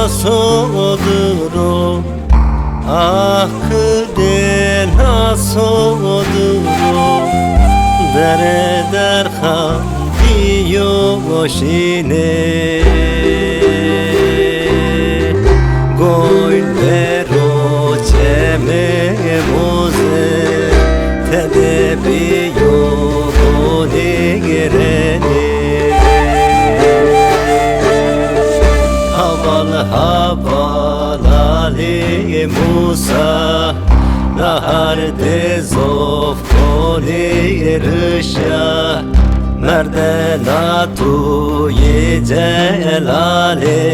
nasıldır hakkı nasıldır dere derhan diyoşine goylero çeme boze tedebiyo gireni haval Ali Musa nahar dezof koni rışa merdena tu ye celale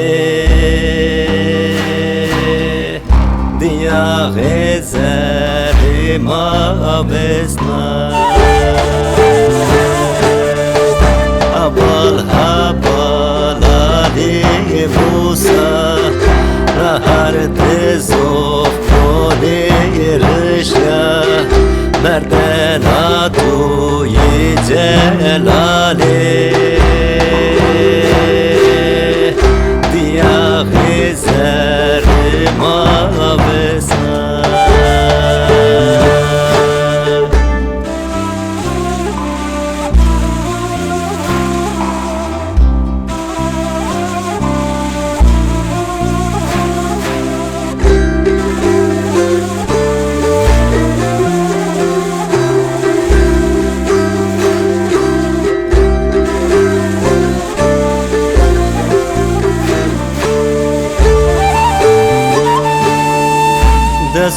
diya gezer ma besna habal Ali Musa nahar dezof koni rışa merdena tu ye celale diya gezer ma besna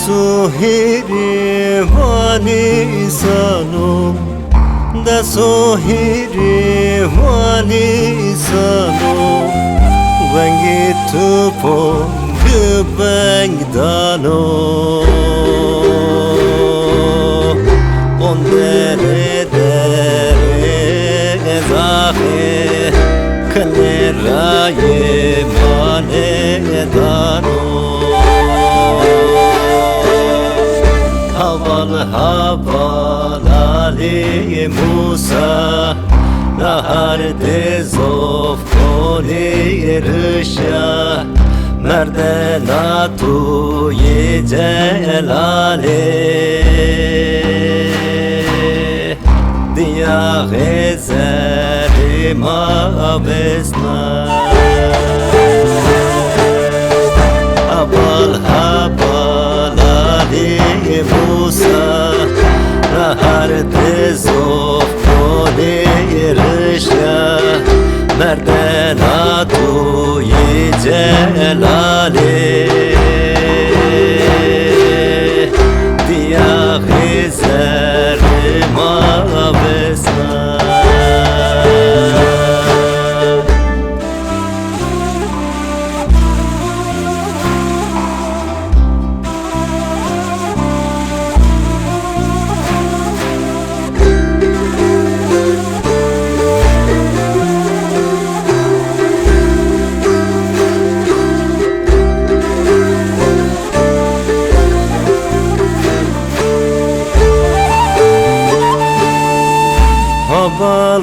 Suhiri vani sanu da suhiri vani sanu vangi tupo gbang dano ondere dere zahe kaneraye mane dano haval Ali Musa nahar dezof koni rışa merdena tu ye celale diya gezer ma besna habal Ali Musa nahar dezof koni rışa merdena tu ye celale diya gezer ma besna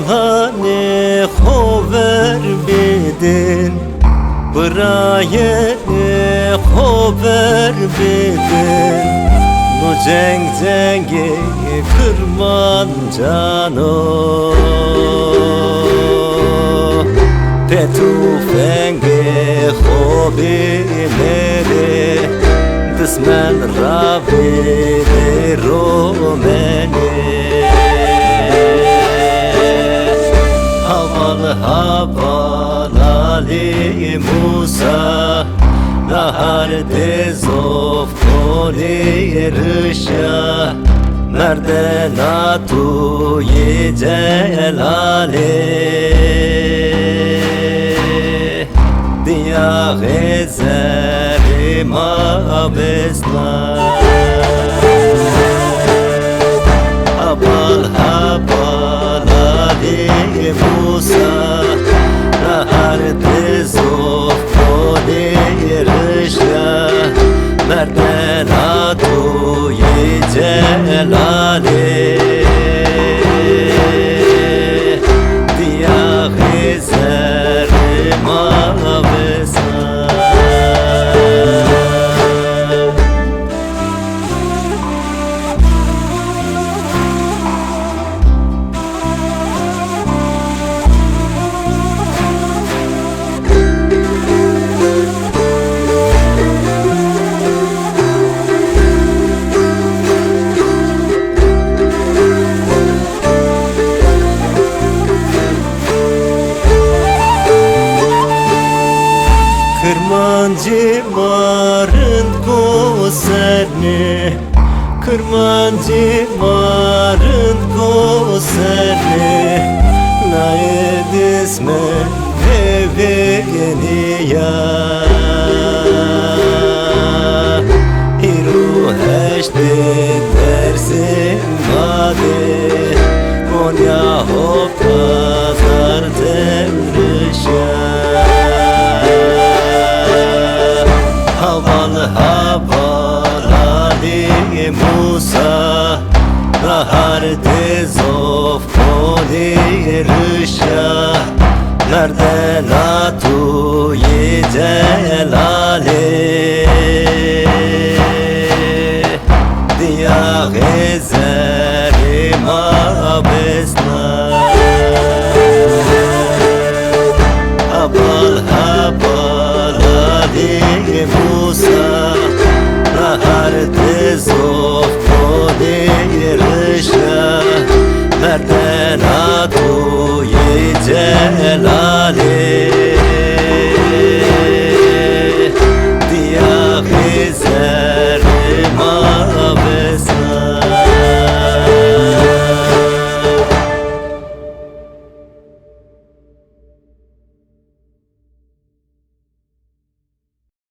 Havalane khover bedin Bırayene khover bedin Bu cengi kırman cano Petufenge khobi mere Dısmen rabine romene haval Ali Musa nahar dezof koni rışa merdena tu ye celale diya gezer ma besna habal Ali Musa nahar dezof koni rışa merdena tu ye celale diya gezer ma besna marın kuserne Kırmancı marın kuserne Naye disme eveni ya Hiru heşte dersin vade Konya hopazar temrişa Havalı havalı Musa Nahar tezof kodi rışa Nereden atu yecelale Diya gezeri mabest